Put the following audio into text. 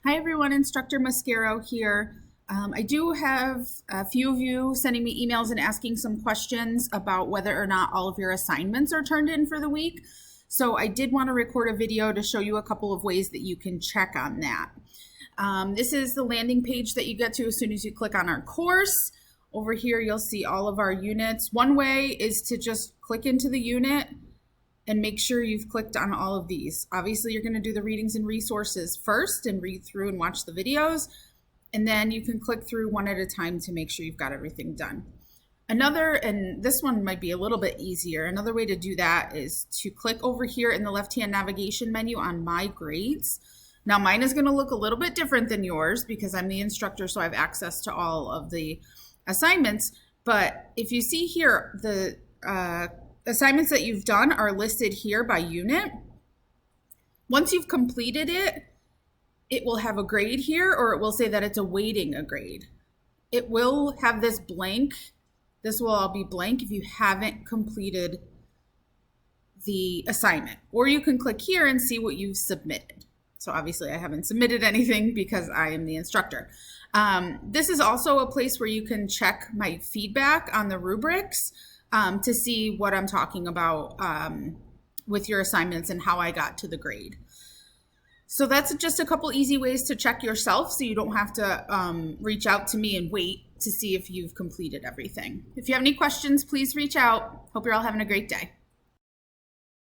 Hi everyone, Instructor Mascaro here. I do have a few of you sending me emails and asking some questions about whether or not all of your assignments are turned in for the week. So I did want to record a video to show you a couple of ways that you can check on that. This is the landing page that you get to as soon as you click on our course. Over here you'll see all of our units. One way is to just click into the unit and make sure you've clicked on all of these. Obviously, you're going to do the readings and resources first and read through and watch the videos, and then you can click through one at a time to make sure you've got everything done. Another, and this one might be a little bit easier, another way to do that is to click over here in the left-hand navigation menu on My Grades. Now, mine is going to look a little bit different than yours because I'm the instructor, so I have access to all of the assignments. But if you see here, the assignments that you've done are listed here by unit. Once you've completed it, it will have a grade here, or it will say that it's awaiting a grade. It will have this blank. This will all be blank if you haven't completed the assignment. Or you can click here and see what you've submitted. So obviously I haven't submitted anything because I am the instructor. This is also a place where you can check my feedback on the rubrics. To see what I'm talking about with your assignments and how I got to the grade. So that's just a couple easy ways to check yourself so you don't have to reach out to me and wait to see if you've completed everything. If you have any questions, please reach out. Hope you're all having a great day.